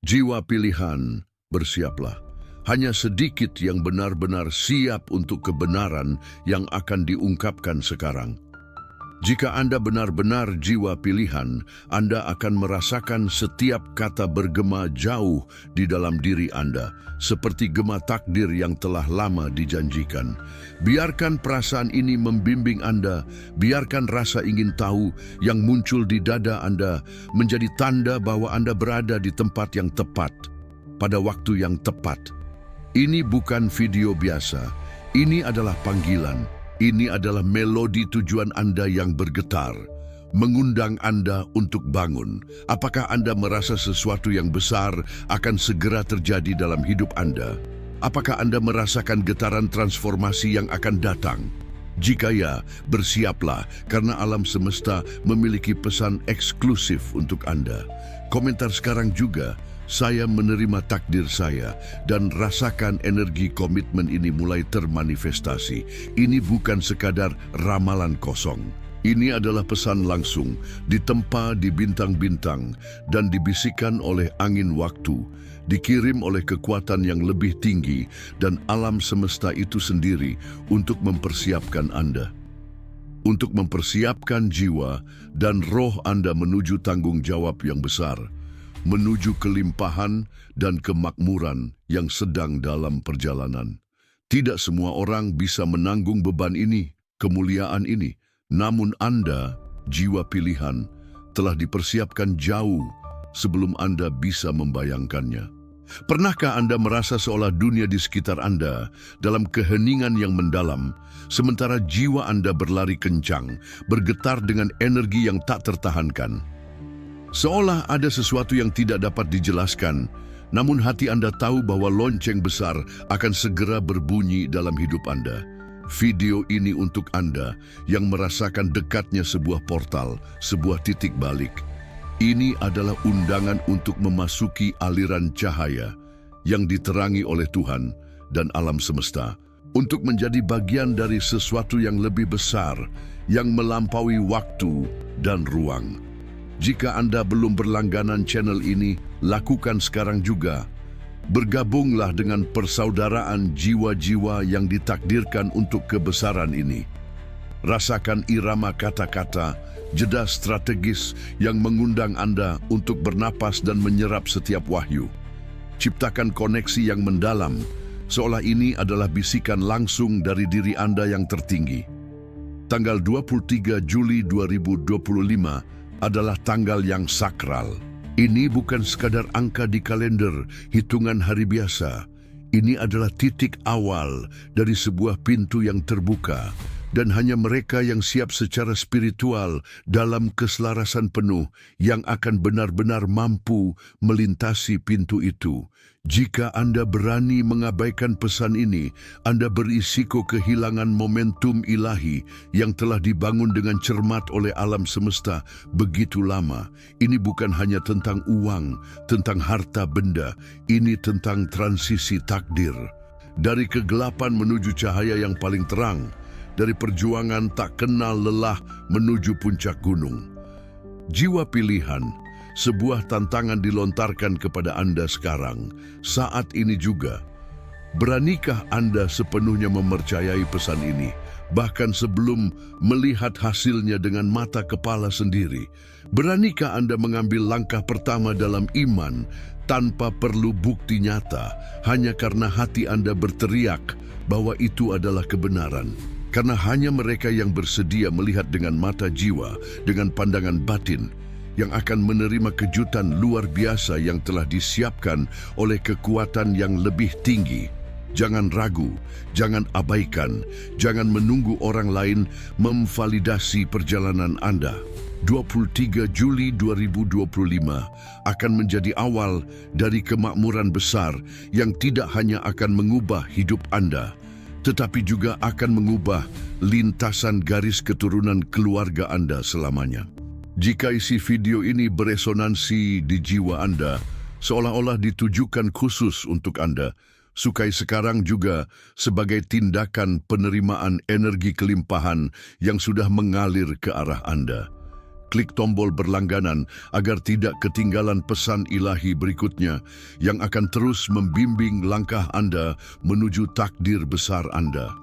Jiwa pilihan, bersiaplah. Hanya sedikit yang benar-benar siap untuk kebenaran yang akan diungkapkan sekarang. Jika Anda benar-benar jiwa pilihan, Anda akan merasakan setiap kata bergema jauh di dalam diri Anda, seperti gema takdir yang telah lama dijanjikan. Biarkan perasaan ini membimbing Anda, biarkan rasa ingin tahu yang muncul di dada Anda menjadi tanda bahwa Anda berada di tempat yang tepat, pada waktu yang tepat. Ini bukan video biasa, ini adalah panggilan. Ini adalah melodi tujuan Anda yang bergetar, mengundang Anda untuk bangun. Apakah Anda merasa sesuatu yang besar akan segera terjadi dalam hidup Anda? Apakah Anda merasakan getaran transformasi yang akan datang? Jika ya, bersiaplah karena alam semesta memiliki pesan eksklusif untuk Anda. Komentar sekarang juga. Saya menerima takdir saya dan rasakan energi komitmen ini mulai termanifestasi. Ini bukan sekadar ramalan kosong. Ini adalah pesan langsung, ditempa di bintang-bintang dan dibisikkan oleh angin waktu, dikirim oleh kekuatan yang lebih tinggi dan alam semesta itu sendiri untuk mempersiapkan Anda. Untuk mempersiapkan jiwa dan roh Anda menuju tanggung jawab yang besar, menuju kelimpahan dan kemakmuran yang sedang dalam perjalanan. Tidak semua orang bisa menanggung beban ini, kemuliaan ini. Namun Anda, jiwa pilihan, telah dipersiapkan jauh sebelum Anda bisa membayangkannya. Pernahkah Anda merasa seolah dunia di sekitar Anda dalam keheningan yang mendalam, sementara jiwa Anda berlari kencang, bergetar dengan energi yang tak tertahankan? Seolah ada sesuatu yang tidak dapat dijelaskan, namun hati Anda tahu bahwa lonceng besar akan segera berbunyi dalam hidup Anda. Video ini untuk Anda yang merasakan dekatnya sebuah portal, sebuah titik balik. Ini adalah undangan untuk memasuki aliran cahaya yang diterangi oleh Tuhan dan alam semesta, untuk menjadi bagian dari sesuatu yang lebih besar, yang melampaui waktu dan ruang. Jika Anda belum berlangganan channel ini, lakukan sekarang juga. Bergabunglah dengan persaudaraan jiwa-jiwa yang ditakdirkan untuk kebesaran ini. Rasakan irama kata-kata, jeda strategis yang mengundang Anda untuk bernapas dan menyerap setiap wahyu. Ciptakan koneksi yang mendalam, seolah ini adalah bisikan langsung dari diri Anda yang tertinggi. Tanggal 23 Juli 2025 adalah tanggal yang sakral. Ini bukan sekadar angka di kalender, hitungan hari biasa. Ini adalah titik awal dari sebuah pintu yang terbuka, dan hanya mereka yang siap secara spiritual dalam keselarasan penuh yang akan benar-benar mampu melintasi pintu itu. Jika Anda berani mengabaikan pesan ini, Anda berisiko kehilangan momentum ilahi yang telah dibangun dengan cermat oleh alam semesta begitu lama. Ini bukan hanya tentang uang, tentang harta benda, ini tentang transisi takdir. Dari kegelapan menuju cahaya yang paling terang, dari perjuangan tak kenal lelah menuju puncak gunung. Jiwa pilihan, sebuah tantangan dilontarkan kepada Anda sekarang, saat ini juga. Beranikah Anda sepenuhnya mempercayai pesan ini, bahkan sebelum melihat hasilnya dengan mata kepala sendiri? Beranikah Anda mengambil langkah pertama dalam iman tanpa perlu bukti nyata, hanya karena hati Anda berteriak bahwa itu adalah kebenaran? Karena hanya mereka yang bersedia melihat dengan mata jiwa, dengan pandangan batin, yang akan menerima kejutan luar biasa yang telah disiapkan oleh kekuatan yang lebih tinggi. Jangan ragu, jangan abaikan, jangan menunggu orang lain memvalidasi perjalanan Anda. 23 Juli 2025 akan menjadi awal dari kemakmuran besar yang tidak hanya akan mengubah hidup Anda, tetapi juga akan mengubah lintasan garis keturunan keluarga Anda selamanya. Jika isi video ini beresonansi di jiwa Anda, seolah-olah ditujukan khusus untuk Anda, sukai sekarang juga sebagai tindakan penerimaan energi kelimpahan yang sudah mengalir ke arah Anda. Klik tombol berlangganan agar tidak ketinggalan pesan ilahi berikutnya yang akan terus membimbing langkah Anda menuju takdir besar Anda.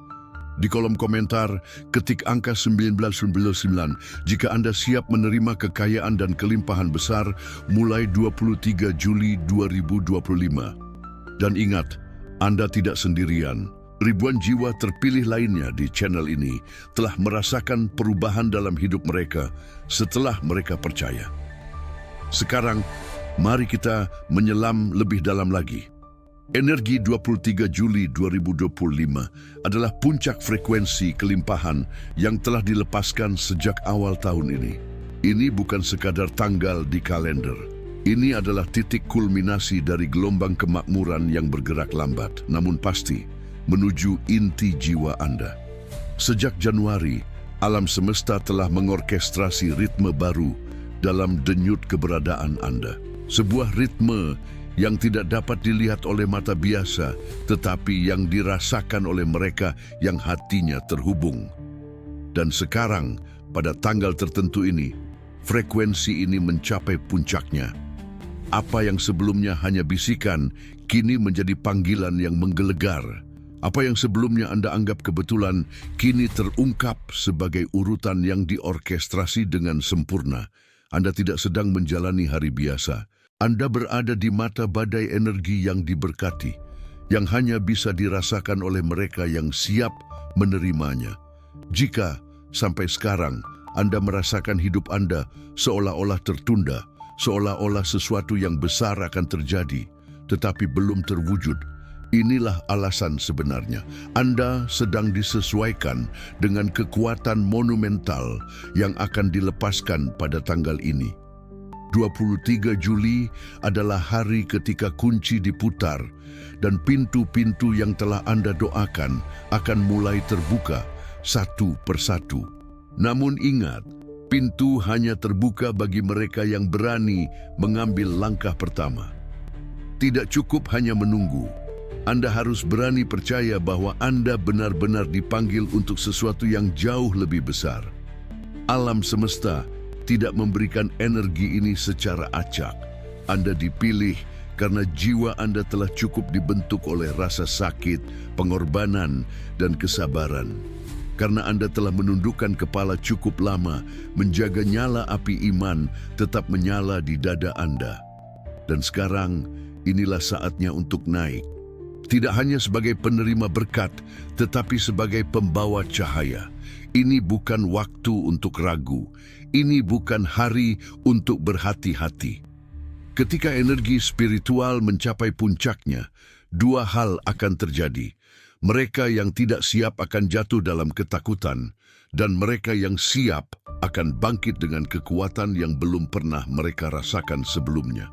Di kolom komentar, ketik angka 1999 jika Anda siap menerima kekayaan dan kelimpahan besar mulai 23 Juli 2025. Dan ingat, Anda tidak sendirian. Ribuan jiwa terpilih lainnya di channel ini telah merasakan perubahan dalam hidup mereka setelah mereka percaya. Sekarang, mari kita menyelam lebih dalam lagi. Energi 23 Juli 2025 adalah puncak frekuensi kelimpahan yang telah dilepaskan sejak awal tahun ini. Ini bukan sekadar tanggal di kalender. Ini adalah titik kulminasi dari gelombang kemakmuran yang bergerak lambat, namun pasti, menuju inti jiwa Anda. Sejak Januari, alam semesta telah mengorkestrasi ritme baru dalam denyut keberadaan Anda. Sebuah ritme yang tidak dapat dilihat oleh mata biasa, tetapi yang dirasakan oleh mereka yang hatinya terhubung. Dan sekarang, pada tanggal tertentu ini, frekuensi ini mencapai puncaknya. Apa yang sebelumnya hanya bisikan, kini menjadi panggilan yang menggelegar. Apa yang sebelumnya Anda anggap kebetulan, kini terungkap sebagai urutan yang diorkestrasi dengan sempurna. Anda tidak sedang menjalani hari biasa. Anda berada di mata badai energi yang diberkati, yang hanya bisa dirasakan oleh mereka yang siap menerimanya. Jika sampai sekarang Anda merasakan hidup Anda seolah-olah tertunda, seolah-olah sesuatu yang besar akan terjadi, tetapi belum terwujud, inilah alasan sebenarnya. Anda sedang disesuaikan dengan kekuatan monumental yang akan dilepaskan pada tanggal ini. 23 Juli adalah hari ketika kunci diputar dan pintu-pintu yang telah Anda doakan akan mulai terbuka satu persatu. Namun ingat, pintu hanya terbuka bagi mereka yang berani mengambil langkah pertama. Tidak cukup hanya menunggu. Anda harus berani percaya bahwa Anda benar-benar dipanggil untuk sesuatu yang jauh lebih besar. Alam semesta tidak memberikan energi ini secara acak. Anda dipilih karena jiwa Anda telah cukup dibentuk oleh rasa sakit, pengorbanan, dan kesabaran. Karena Anda telah menundukkan kepala cukup lama, menjaga nyala api iman tetap menyala di dada Anda. Dan sekarang, inilah saatnya untuk naik. Tidak hanya sebagai penerima berkat, tetapi sebagai pembawa cahaya. Ini bukan waktu untuk ragu. Ini bukan hari untuk berhati-hati. Ketika energi spiritual mencapai puncaknya, dua hal akan terjadi. Mereka yang tidak siap akan jatuh dalam ketakutan, dan mereka yang siap akan bangkit dengan kekuatan yang belum pernah mereka rasakan sebelumnya.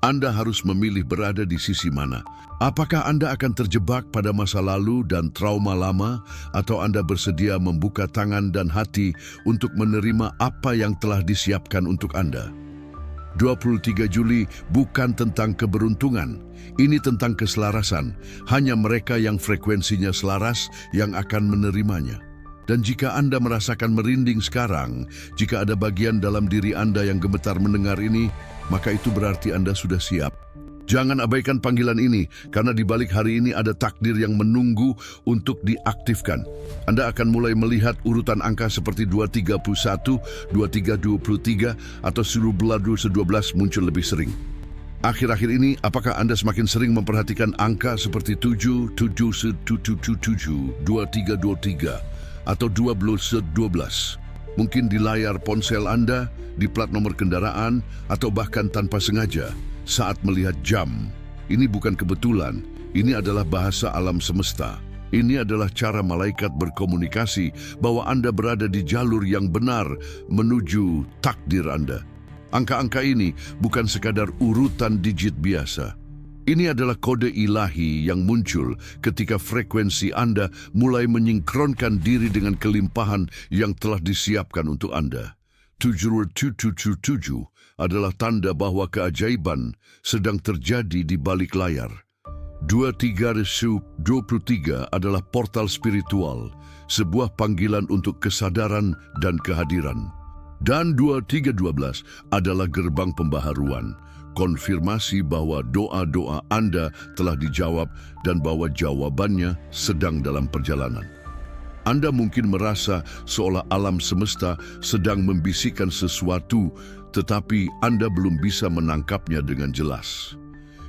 Anda harus memilih berada di sisi mana. Apakah Anda akan terjebak pada masa lalu dan trauma lama, atau Anda bersedia membuka tangan dan hati untuk menerima apa yang telah disiapkan untuk Anda? 23 Juli bukan tentang keberuntungan. Ini tentang keselarasan. Hanya mereka yang frekuensinya selaras yang akan menerimanya. Dan jika Anda merasakan merinding sekarang, jika ada bagian dalam diri Anda yang gemetar mendengar ini, maka itu berarti Anda sudah siap. Jangan abaikan panggilan ini, karena di balik hari ini ada takdir yang menunggu untuk diaktifkan. Anda akan mulai melihat urutan angka seperti 231, 2323, atau 1112 muncul lebih sering. Akhir-akhir ini, apakah Anda semakin sering memperhatikan angka seperti 7, 7, 7, 2323, atau 1212? Mungkin di layar ponsel Anda, di plat nomor kendaraan, atau bahkan tanpa sengaja saat melihat jam. Ini bukan kebetulan, ini adalah bahasa alam semesta. Ini adalah cara malaikat berkomunikasi bahwa Anda berada di jalur yang benar menuju takdir Anda. Angka-angka ini bukan sekadar urutan digit biasa. Ini adalah kode ilahi yang muncul ketika frekuensi Anda mulai menyingkronkan diri dengan kelimpahan yang telah disiapkan untuk Anda. 777 adalah tanda bahwa keajaiban sedang terjadi di balik layar. 2323 adalah portal spiritual, sebuah panggilan untuk kesadaran dan kehadiran. Dan 23:12 adalah gerbang pembaharuan, konfirmasi bahwa doa-doa Anda telah dijawab dan bahwa jawabannya sedang dalam perjalanan. Anda mungkin merasa seolah alam semesta sedang membisikkan sesuatu, tetapi Anda belum bisa menangkapnya dengan jelas.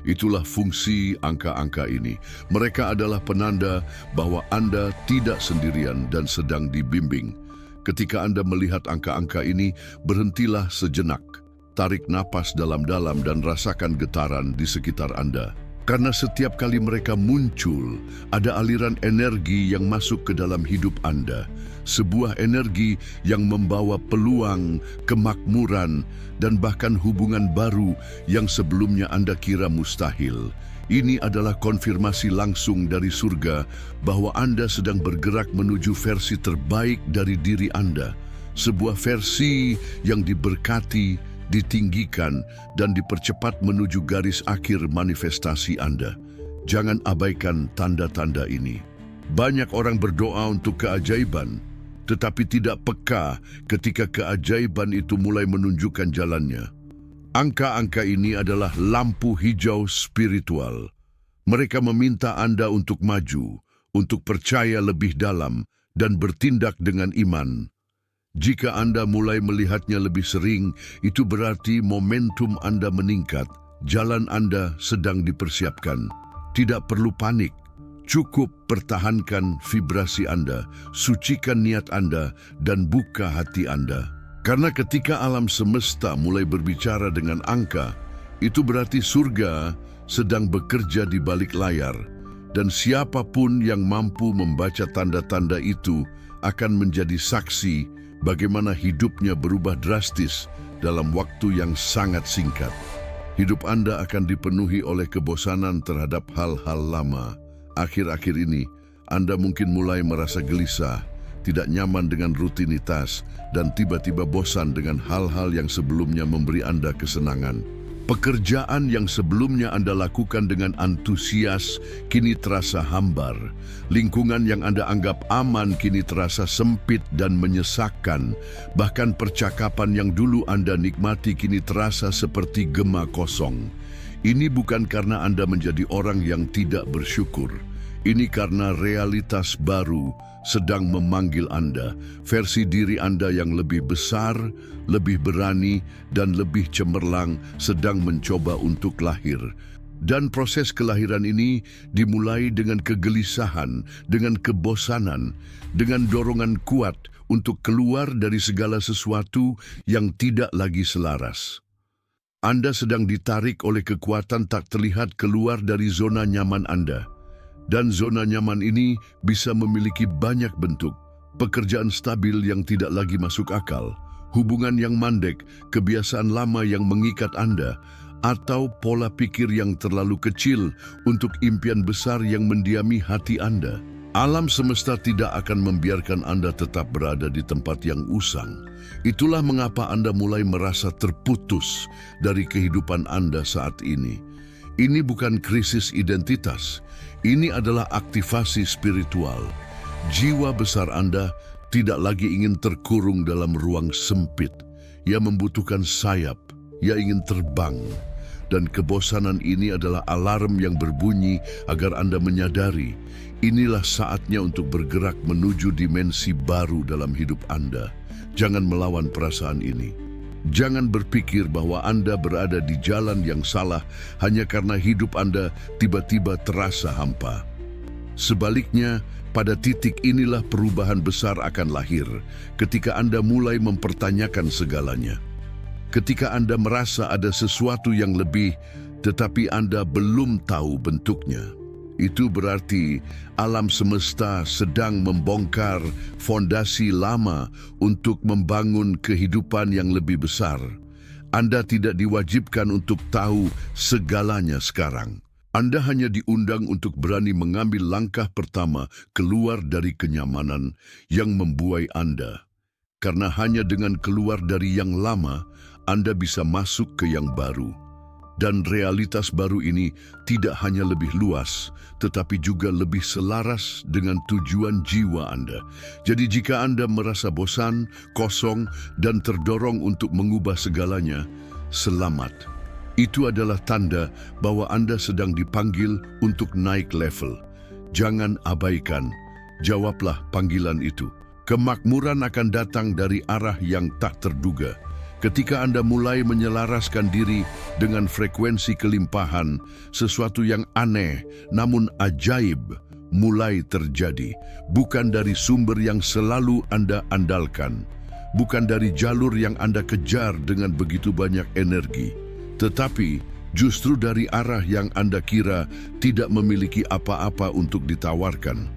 Itulah fungsi angka-angka ini. Mereka adalah penanda bahwa Anda tidak sendirian dan sedang dibimbing. Ketika Anda melihat angka-angka ini, berhentilah sejenak. Tarik napas dalam-dalam dan rasakan getaran di sekitar Anda. Karena setiap kali mereka muncul, ada aliran energi yang masuk ke dalam hidup Anda. Sebuah energi yang membawa peluang, kemakmuran, dan bahkan hubungan baru yang sebelumnya Anda kira mustahil. Ini adalah konfirmasi langsung dari surga bahwa Anda sedang bergerak menuju versi terbaik dari diri Anda. Sebuah versi yang diberkati, ditinggikan, dan dipercepat menuju garis akhir manifestasi Anda. Jangan abaikan tanda-tanda ini. Banyak orang berdoa untuk keajaiban, tetapi tidak peka ketika keajaiban itu mulai menunjukkan jalannya. Angka-angka ini adalah lampu hijau spiritual. Mereka meminta Anda untuk maju, untuk percaya lebih dalam, dan bertindak dengan iman. Jika Anda mulai melihatnya lebih sering, itu berarti momentum Anda meningkat, jalan Anda sedang dipersiapkan. Tidak perlu panik, cukup pertahankan vibrasi Anda, sucikan niat Anda, dan buka hati Anda. Karena ketika alam semesta mulai berbicara dengan angka, itu berarti surga sedang bekerja di balik layar, dan siapapun yang mampu membaca tanda-tanda itu akan menjadi saksi bagaimana hidupnya berubah drastis dalam waktu yang sangat singkat. Hidup Anda akan dipenuhi oleh kebosanan terhadap hal-hal lama. Akhir-akhir ini, Anda mungkin mulai merasa gelisah, tidak nyaman dengan rutinitas, dan tiba-tiba bosan dengan hal-hal yang sebelumnya memberi Anda kesenangan. Pekerjaan yang sebelumnya Anda lakukan dengan antusias kini terasa hambar. Lingkungan yang Anda anggap aman kini terasa sempit dan menyesakkan. Bahkan percakapan yang dulu Anda nikmati kini terasa seperti gema kosong. Ini bukan karena Anda menjadi orang yang tidak bersyukur. Ini karena realitas baru sedang memanggil Anda, versi diri Anda yang lebih besar, lebih berani, dan lebih cemerlang sedang mencoba untuk lahir. Dan proses kelahiran ini dimulai dengan kegelisahan, dengan kebosanan, dengan dorongan kuat untuk keluar dari segala sesuatu yang tidak lagi selaras. Anda sedang ditarik oleh kekuatan tak terlihat keluar dari zona nyaman Anda. Dan zona nyaman ini bisa memiliki banyak bentuk. Pekerjaan stabil yang tidak lagi masuk akal, hubungan yang mandek, kebiasaan lama yang mengikat Anda, atau pola pikir yang terlalu kecil untuk impian besar yang mendiami hati Anda. Alam semesta tidak akan membiarkan Anda tetap berada di tempat yang usang. Itulah mengapa Anda mulai merasa terputus dari kehidupan Anda saat ini. Ini bukan krisis identitas. Ini adalah aktivasi spiritual. Jiwa besar Anda tidak lagi ingin terkurung dalam ruang sempit. Ia membutuhkan sayap. Ia ingin terbang. Dan kebosanan ini adalah alarm yang berbunyi agar Anda menyadari inilah saatnya untuk bergerak menuju dimensi baru dalam hidup Anda. Jangan melawan perasaan ini. Jangan berpikir bahwa Anda berada di jalan yang salah hanya karena hidup Anda tiba-tiba terasa hampa. Sebaliknya, pada titik inilah perubahan besar akan lahir ketika Anda mulai mempertanyakan segalanya. Ketika Anda merasa ada sesuatu yang lebih, tetapi Anda belum tahu bentuknya. Itu berarti alam semesta sedang membongkar fondasi lama untuk membangun kehidupan yang lebih besar. Anda tidak diwajibkan untuk tahu segalanya sekarang. Anda hanya diundang untuk berani mengambil langkah pertama keluar dari kenyamanan yang membuai Anda. Karena hanya dengan keluar dari yang lama, Anda bisa masuk ke yang baru. Dan realitas baru ini tidak hanya lebih luas, tetapi juga lebih selaras dengan tujuan jiwa Anda. Jadi jika Anda merasa bosan, kosong, dan terdorong untuk mengubah segalanya, selamat. Itu adalah tanda bahwa Anda sedang dipanggil untuk naik level. Jangan abaikan, jawablah panggilan itu. Kemakmuran akan datang dari arah yang tak terduga. Ketika Anda mulai menyelaraskan diri dengan frekuensi kelimpahan, sesuatu yang aneh namun ajaib mulai terjadi. Bukan dari sumber yang selalu Anda andalkan, bukan dari jalur yang Anda kejar dengan begitu banyak energi, tetapi justru dari arah yang Anda kira tidak memiliki apa-apa untuk ditawarkan.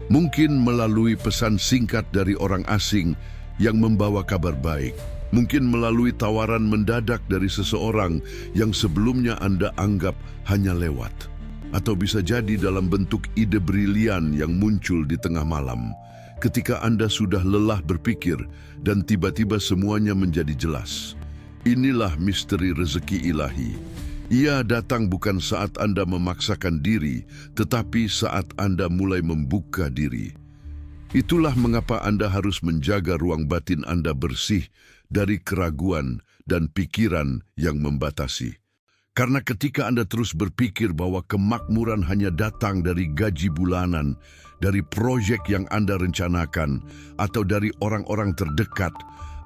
Mungkin melalui pesan singkat dari orang asing yang membawa kabar baik. Mungkin melalui tawaran mendadak dari seseorang yang sebelumnya Anda anggap hanya lewat. Atau bisa jadi dalam bentuk ide brilian yang muncul di tengah malam, ketika Anda sudah lelah berpikir dan tiba-tiba semuanya menjadi jelas. Inilah misteri rezeki ilahi. Ia datang bukan saat Anda memaksakan diri, tetapi saat Anda mulai membuka diri. Itulah mengapa Anda harus menjaga ruang batin Anda bersih dari keraguan dan pikiran yang membatasi. Karena ketika Anda terus berpikir bahwa kemakmuran hanya datang dari gaji bulanan, dari proyek yang Anda rencanakan, atau dari orang-orang terdekat,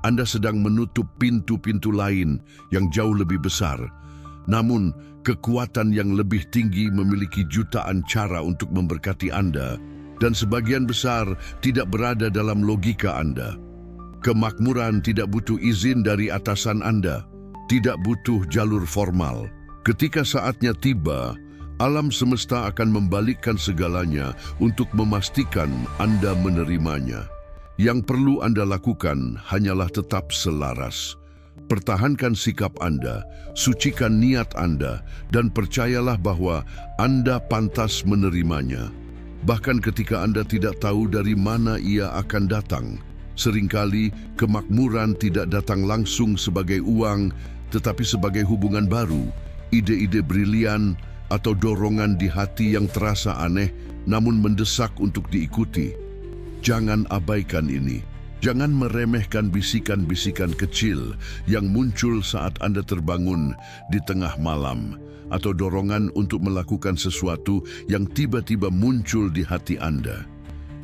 Anda sedang menutup pintu-pintu lain yang jauh lebih besar. Namun, kekuatan yang lebih tinggi memiliki jutaan cara untuk memberkati Anda, dan sebagian besar tidak berada dalam logika Anda. Kemakmuran tidak butuh izin dari atasan Anda, tidak butuh jalur formal. Ketika saatnya tiba, alam semesta akan membalikkan segalanya untuk memastikan Anda menerimanya. Yang perlu Anda lakukan hanyalah tetap selaras. Pertahankan sikap Anda, sucikan niat Anda, dan percayalah bahwa Anda pantas menerimanya. Bahkan ketika Anda tidak tahu dari mana ia akan datang. Seringkali kemakmuran tidak datang langsung sebagai uang, tetapi sebagai hubungan baru, ide-ide brilian, atau dorongan di hati yang terasa aneh namun mendesak untuk diikuti. Jangan abaikan ini. Jangan meremehkan bisikan-bisikan kecil yang muncul saat Anda terbangun di tengah malam, atau dorongan untuk melakukan sesuatu yang tiba-tiba muncul di hati Anda.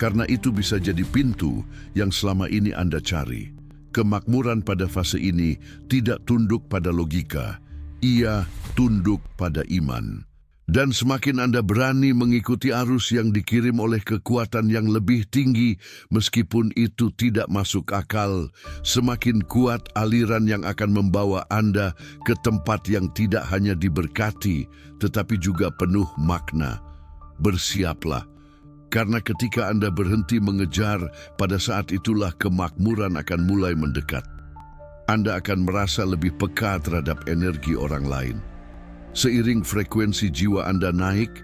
Karena itu bisa jadi pintu yang selama ini Anda cari. Kemakmuran pada fase ini tidak tunduk pada logika, ia tunduk pada iman. Dan semakin Anda berani mengikuti arus yang dikirim oleh kekuatan yang lebih tinggi, meskipun itu tidak masuk akal, semakin kuat aliran yang akan membawa Anda ke tempat yang tidak hanya diberkati, tetapi juga penuh makna. Bersiaplah. Karena ketika Anda berhenti mengejar, pada saat itulah kemakmuran akan mulai mendekat. Anda akan merasa lebih peka terhadap energi orang lain. Seiring frekuensi jiwa Anda naik,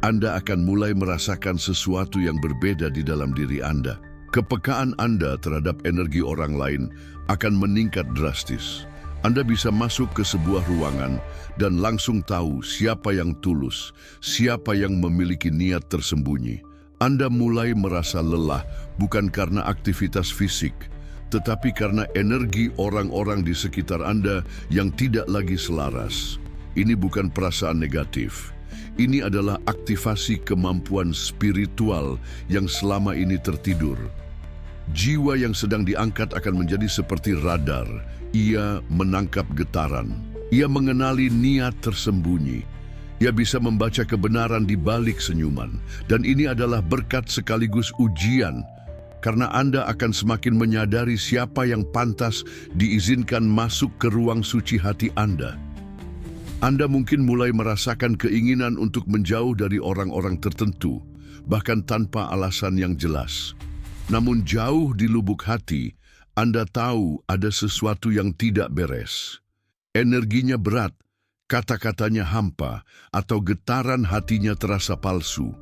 Anda akan mulai merasakan sesuatu yang berbeda di dalam diri Anda. Kepekaan Anda terhadap energi orang lain akan meningkat drastis. Anda bisa masuk ke sebuah ruangan dan langsung tahu siapa yang tulus, siapa yang memiliki niat tersembunyi. Anda mulai merasa lelah bukan karena aktivitas fisik, tetapi karena energi orang-orang di sekitar Anda yang tidak lagi selaras. Ini bukan perasaan negatif. Ini adalah aktivasi kemampuan spiritual yang selama ini tertidur. Jiwa yang sedang diangkat akan menjadi seperti radar. Ia menangkap getaran. Ia mengenali niat tersembunyi. Ia bisa membaca kebenaran di balik senyuman. Dan ini adalah berkat sekaligus ujian. Karena Anda akan semakin menyadari siapa yang pantas diizinkan masuk ke ruang suci hati Anda. Anda mungkin mulai merasakan keinginan untuk menjauh dari orang-orang tertentu, bahkan tanpa alasan yang jelas. Namun jauh di lubuk hati, Anda tahu ada sesuatu yang tidak beres. Energinya berat, kata-katanya hampa, atau getaran hatinya terasa palsu.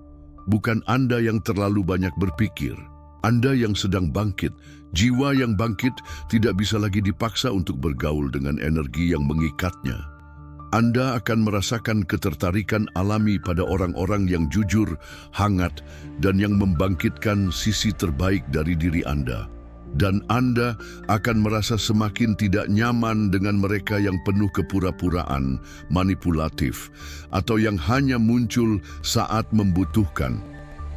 Bukan Anda yang terlalu banyak berpikir. Anda yang sedang bangkit. Jiwa yang bangkit tidak bisa lagi dipaksa untuk bergaul dengan energi yang mengikatnya. Anda akan merasakan ketertarikan alami pada orang-orang yang jujur, hangat, dan yang membangkitkan sisi terbaik dari diri Anda. Dan Anda akan merasa semakin tidak nyaman dengan mereka yang penuh kepura-puraan, manipulatif, atau yang hanya muncul saat membutuhkan.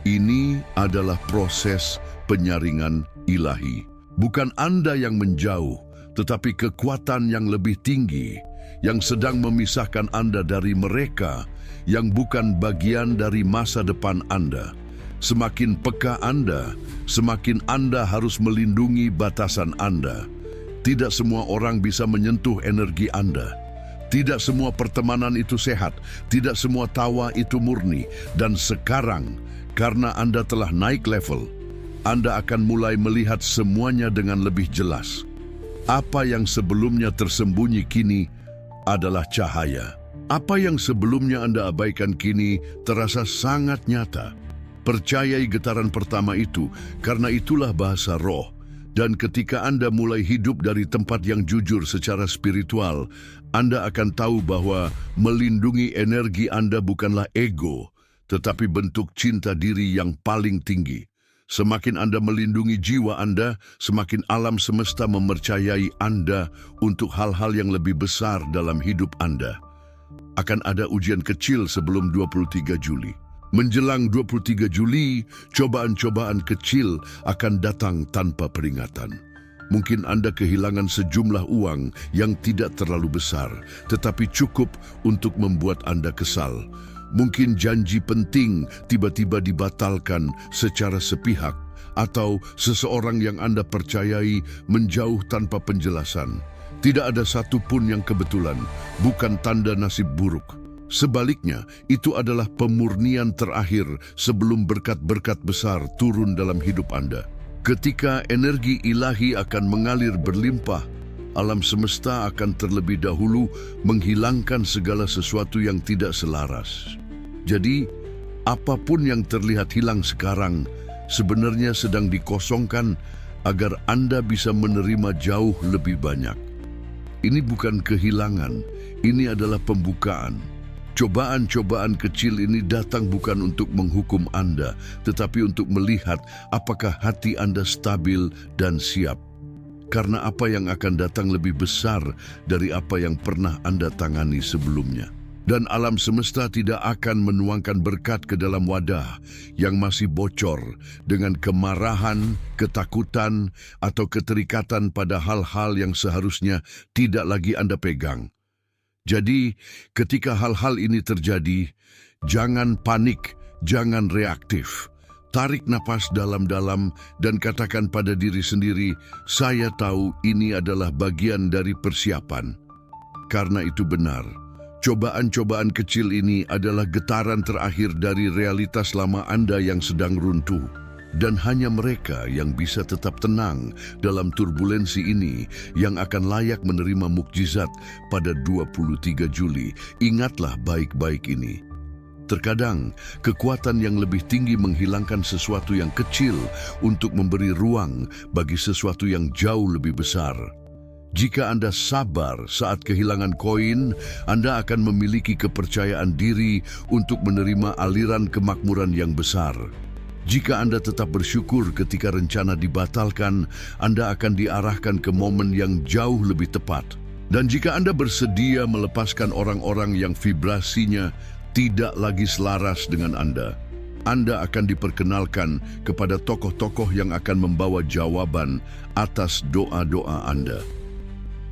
Ini adalah proses penyaringan ilahi. Bukan Anda yang menjauh, tetapi kekuatan yang lebih tinggi yang sedang memisahkan Anda dari mereka yang bukan bagian dari masa depan Anda. Semakin peka Anda, semakin Anda harus melindungi batasan Anda. Tidak semua orang bisa menyentuh energi Anda. Tidak semua pertemanan itu sehat, tidak semua tawa itu murni. Dan sekarang, karena Anda telah naik level, Anda akan mulai melihat semuanya dengan lebih jelas. Apa yang sebelumnya tersembunyi kini adalah cahaya. Apa yang sebelumnya Anda abaikan kini terasa sangat nyata. Percayai getaran pertama itu, karena itulah bahasa roh. Dan ketika Anda mulai hidup dari tempat yang jujur secara spiritual, Anda akan tahu bahwa melindungi energi Anda bukanlah ego, tetapi bentuk cinta diri yang paling tinggi. Semakin Anda melindungi jiwa Anda, semakin alam semesta mempercayai Anda untuk hal-hal yang lebih besar dalam hidup Anda. Akan ada ujian kecil sebelum 23 Juli. Menjelang 23 Juli, cobaan-cobaan kecil akan datang tanpa peringatan. Mungkin Anda kehilangan sejumlah uang yang tidak terlalu besar, tetapi cukup untuk membuat Anda kesal. Mungkin janji penting tiba-tiba dibatalkan secara sepihak, atau seseorang yang Anda percayai menjauh tanpa penjelasan. Tidak ada satupun yang kebetulan, bukan tanda nasib buruk. Sebaliknya, itu adalah pemurnian terakhir sebelum berkat-berkat besar turun dalam hidup Anda. Ketika energi ilahi akan mengalir berlimpah, alam semesta akan terlebih dahulu menghilangkan segala sesuatu yang tidak selaras. Jadi, apapun yang terlihat hilang sekarang sebenarnya sedang dikosongkan agar Anda bisa menerima jauh lebih banyak. Ini bukan kehilangan, ini adalah pembukaan. Cobaan-cobaan kecil ini datang bukan untuk menghukum Anda, tetapi untuk melihat apakah hati Anda stabil dan siap. Karena apa yang akan datang lebih besar dari apa yang pernah Anda tangani sebelumnya. Dan alam semesta tidak akan menuangkan berkat ke dalam wadah yang masih bocor dengan kemarahan, ketakutan, atau keterikatan pada hal-hal yang seharusnya tidak lagi Anda pegang. Jadi, ketika hal-hal ini terjadi, jangan panik, jangan reaktif. Tarik napas dalam-dalam dan katakan pada diri sendiri, saya tahu ini adalah bagian dari persiapan. Karena itu benar, cobaan-cobaan kecil ini adalah getaran terakhir dari realitas lama Anda yang sedang runtuh. Dan hanya mereka yang bisa tetap tenang dalam turbulensi ini yang akan layak menerima mukjizat pada 23 Juli. Ingatlah baik-baik ini. Terkadang, kekuatan yang lebih tinggi menghilangkan sesuatu yang kecil untuk memberi ruang bagi sesuatu yang jauh lebih besar. Jika Anda sabar saat kehilangan koin, Anda akan memiliki kepercayaan diri untuk menerima aliran kemakmuran yang besar. Jika Anda tetap bersyukur ketika rencana dibatalkan, Anda akan diarahkan ke momen yang jauh lebih tepat. Dan jika Anda bersedia melepaskan orang-orang yang vibrasinya tidak lagi selaras dengan Anda akan diperkenalkan kepada tokoh-tokoh yang akan membawa jawaban atas doa-doa Anda.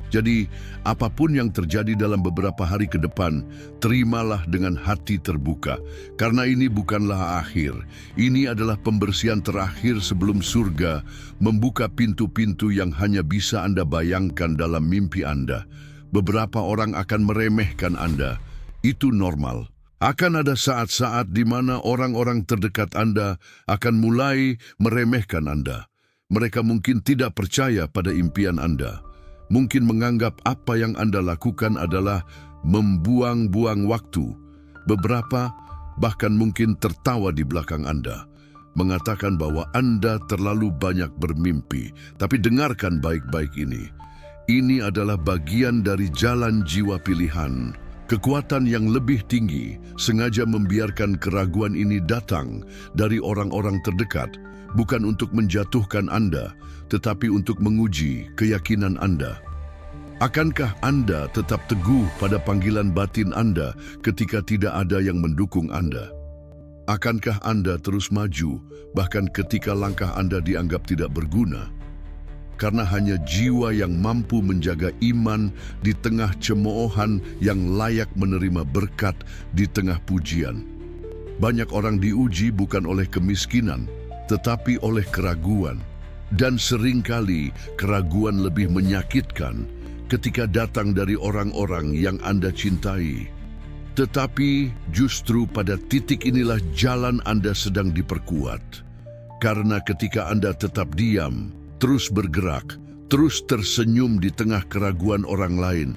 Jadi, apapun yang terjadi dalam beberapa hari ke depan, terimalah dengan hati terbuka. Karena ini bukanlah akhir. Ini adalah pembersihan terakhir sebelum surga membuka pintu-pintu yang hanya bisa Anda bayangkan dalam mimpi Anda. Beberapa orang akan meremehkan Anda. Itu normal. Akan ada saat-saat di mana orang-orang terdekat Anda akan mulai meremehkan Anda. Mereka mungkin tidak percaya pada impian Anda. Mungkin menganggap apa yang Anda lakukan adalah membuang-buang waktu. Beberapa bahkan mungkin tertawa di belakang Anda, mengatakan bahwa Anda terlalu banyak bermimpi. Tapi dengarkan baik-baik ini. Ini adalah bagian dari jalan jiwa pilihan. Kekuatan yang lebih tinggi sengaja membiarkan keraguan ini datang dari orang-orang terdekat, bukan untuk menjatuhkan Anda, tetapi untuk menguji keyakinan Anda. Akankah Anda tetap teguh pada panggilan batin Anda ketika tidak ada yang mendukung Anda? Akankah Anda terus maju, bahkan ketika langkah Anda dianggap tidak berguna? Karena hanya jiwa yang mampu menjaga iman di tengah cemoohan yang layak menerima berkat di tengah pujian. Banyak orang diuji bukan oleh kemiskinan, tetapi oleh keraguan. Dan seringkali keraguan lebih menyakitkan ketika datang dari orang-orang yang Anda cintai. Tetapi justru pada titik inilah jalan Anda sedang diperkuat. Karena ketika Anda tetap diam, terus bergerak, terus tersenyum di tengah keraguan orang lain,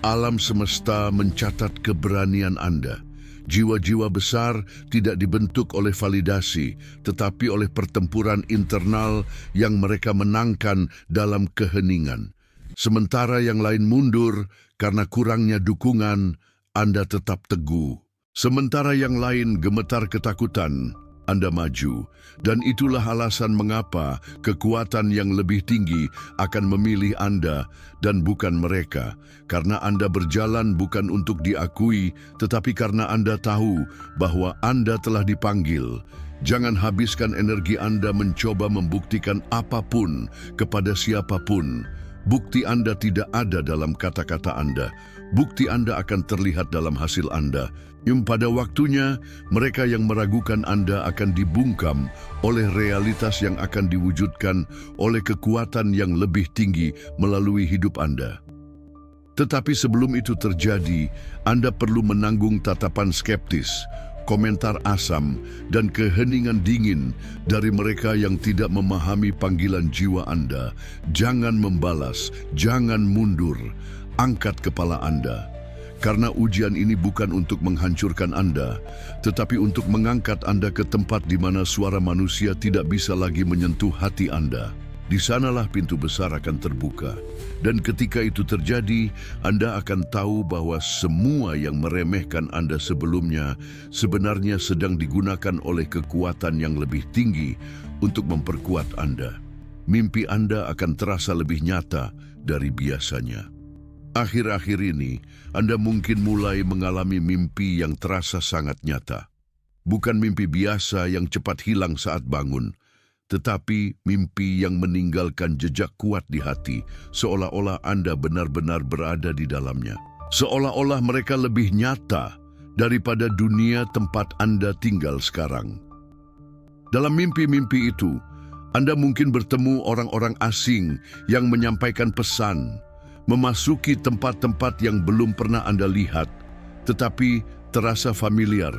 alam semesta mencatat keberanian Anda. Jiwa-jiwa besar tidak dibentuk oleh validasi, tetapi oleh pertempuran internal yang mereka menangkan dalam keheningan. Sementara yang lain mundur karena kurangnya dukungan, Anda tetap teguh. Sementara yang lain gemetar ketakutan, Anda maju. Dan itulah alasan mengapa kekuatan yang lebih tinggi akan memilih Anda dan bukan mereka. Karena Anda berjalan bukan untuk diakui, tetapi karena Anda tahu bahwa Anda telah dipanggil. Jangan habiskan energi Anda mencoba membuktikan apapun kepada siapapun. Bukti Anda tidak ada dalam kata-kata Anda. Bukti Anda akan terlihat dalam hasil Anda. Pada waktunya, mereka yang meragukan Anda akan dibungkam oleh realitas yang akan diwujudkan oleh kekuatan yang lebih tinggi melalui hidup Anda. Tetapi sebelum itu terjadi, Anda perlu menanggung tatapan skeptis, komentar asam, dan keheningan dingin dari mereka yang tidak memahami panggilan jiwa Anda. Jangan membalas, jangan mundur, angkat kepala Anda. Karena ujian ini bukan untuk menghancurkan Anda, tetapi untuk mengangkat Anda ke tempat di mana suara manusia tidak bisa lagi menyentuh hati Anda. Di sanalah pintu besar akan terbuka. Dan ketika itu terjadi, Anda akan tahu bahwa semua yang meremehkan Anda sebelumnya sebenarnya sedang digunakan oleh kekuatan yang lebih tinggi untuk memperkuat Anda. Mimpi Anda akan terasa lebih nyata dari biasanya. Akhir-akhir ini, Anda mungkin mulai mengalami mimpi yang terasa sangat nyata. Bukan mimpi biasa yang cepat hilang saat bangun, tetapi mimpi yang meninggalkan jejak kuat di hati, seolah-olah Anda benar-benar berada di dalamnya. Seolah-olah mereka lebih nyata daripada dunia tempat Anda tinggal sekarang. Dalam mimpi-mimpi itu, Anda mungkin bertemu orang-orang asing yang menyampaikan pesan, memasuki tempat-tempat yang belum pernah Anda lihat, tetapi terasa familiar,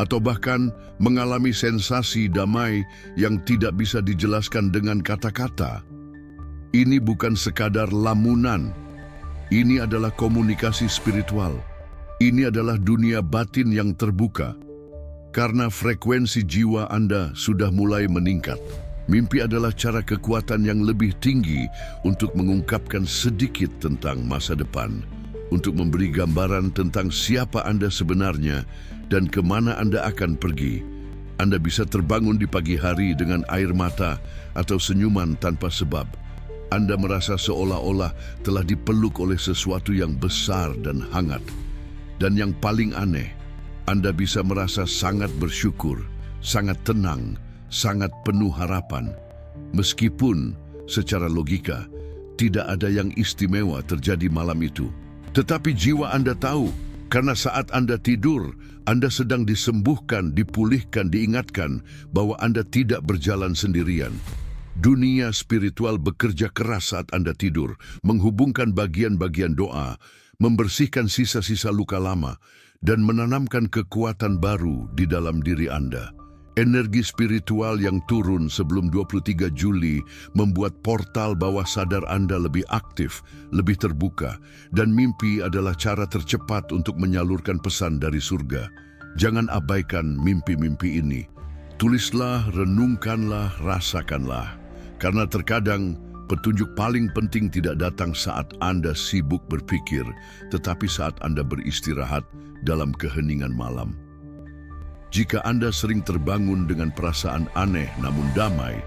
atau bahkan mengalami sensasi damai yang tidak bisa dijelaskan dengan kata-kata. Ini bukan sekadar lamunan, ini adalah komunikasi spiritual. Ini adalah dunia batin yang terbuka, karena frekuensi jiwa Anda sudah mulai meningkat. Mimpi adalah cara kekuatan yang lebih tinggi untuk mengungkapkan sedikit tentang masa depan, untuk memberi gambaran tentang siapa Anda sebenarnya dan kemana Anda akan pergi. Anda bisa terbangun di pagi hari dengan air mata atau senyuman tanpa sebab. Anda merasa seolah-olah telah dipeluk oleh sesuatu yang besar dan hangat. Dan yang paling aneh, Anda bisa merasa sangat bersyukur, sangat tenang, sangat penuh harapan, meskipun secara logika tidak ada yang istimewa terjadi malam itu. Tetapi jiwa Anda tahu, karena saat Anda tidur, Anda sedang disembuhkan, dipulihkan, diingatkan bahwa Anda tidak berjalan sendirian. Dunia spiritual bekerja keras saat Anda tidur, menghubungkan bagian-bagian doa, membersihkan sisa-sisa luka lama, dan menanamkan kekuatan baru di dalam diri Anda. Energi spiritual yang turun sebelum 23 Juli membuat portal bawah sadar Anda lebih aktif, lebih terbuka, dan mimpi adalah cara tercepat untuk menyalurkan pesan dari surga. Jangan abaikan mimpi-mimpi ini. Tulislah, renungkanlah, rasakanlah. Karena terkadang Petunjuk paling penting tidak datang saat Anda sibuk berpikir, tetapi saat Anda beristirahat dalam keheningan malam. Jika Anda sering terbangun dengan perasaan aneh namun damai,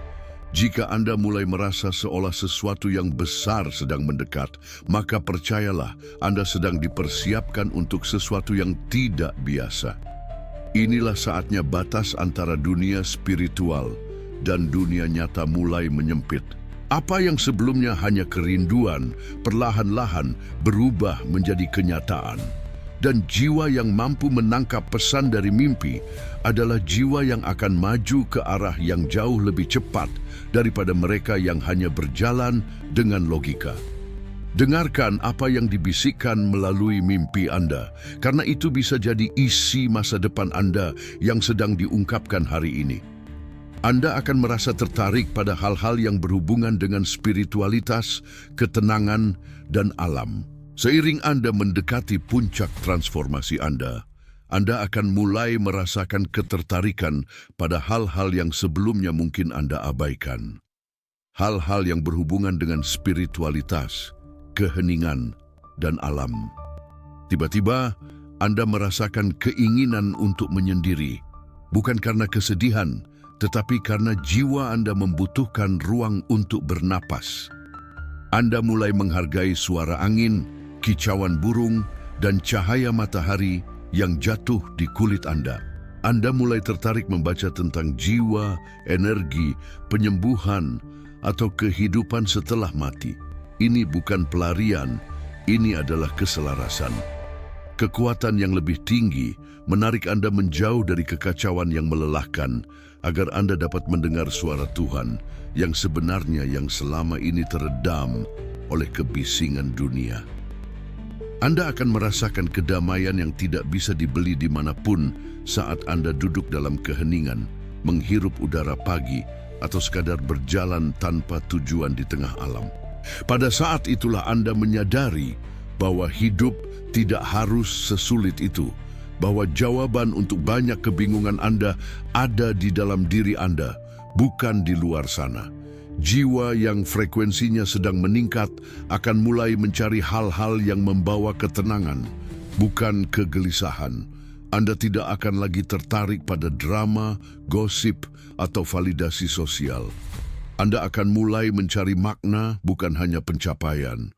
jika Anda mulai merasa seolah sesuatu yang besar sedang mendekat, maka percayalah Anda sedang dipersiapkan untuk sesuatu yang tidak biasa. Inilah saatnya batas antara dunia spiritual dan dunia nyata mulai menyempit. Apa yang sebelumnya hanya kerinduan, perlahan-lahan berubah menjadi kenyataan. Dan jiwa yang mampu menangkap pesan dari mimpi adalah jiwa yang akan maju ke arah yang jauh lebih cepat daripada mereka yang hanya berjalan dengan logika. Dengarkan apa yang dibisikkan melalui mimpi Anda, karena itu bisa jadi isi masa depan Anda yang sedang diungkapkan hari ini. Anda akan merasa tertarik pada hal-hal yang berhubungan dengan spiritualitas, ketenangan, dan alam. Seiring Anda mendekati puncak transformasi Anda akan mulai merasakan ketertarikan pada hal-hal yang sebelumnya mungkin Anda abaikan. Hal-hal yang berhubungan dengan spiritualitas, keheningan, dan alam. Tiba-tiba, Anda merasakan keinginan untuk menyendiri, bukan karena kesedihan, tetapi karena jiwa Anda membutuhkan ruang untuk bernapas. Anda mulai menghargai suara angin, kicauan burung, dan cahaya matahari yang jatuh di kulit Anda. Anda mulai tertarik membaca tentang jiwa, energi, penyembuhan, atau kehidupan setelah mati. Ini bukan pelarian, ini adalah keselarasan. Kekuatan yang lebih tinggi menarik Anda menjauh dari kekacauan yang melelahkan, agar Anda dapat mendengar suara Tuhan yang sebenarnya yang selama ini teredam oleh kebisingan dunia. Anda akan merasakan kedamaian yang tidak bisa dibeli dimanapun saat Anda duduk dalam keheningan, menghirup udara pagi, atau sekadar berjalan tanpa tujuan di tengah alam. Pada saat itulah Anda menyadari bahwa hidup tidak harus sesulit itu, bahwa jawaban untuk banyak kebingungan Anda ada di dalam diri Anda, bukan di luar sana. Jiwa yang frekuensinya sedang meningkat akan mulai mencari hal-hal yang membawa ketenangan, bukan kegelisahan. Anda tidak akan lagi tertarik pada drama, gosip, atau validasi sosial. Anda akan mulai mencari makna, bukan hanya pencapaian.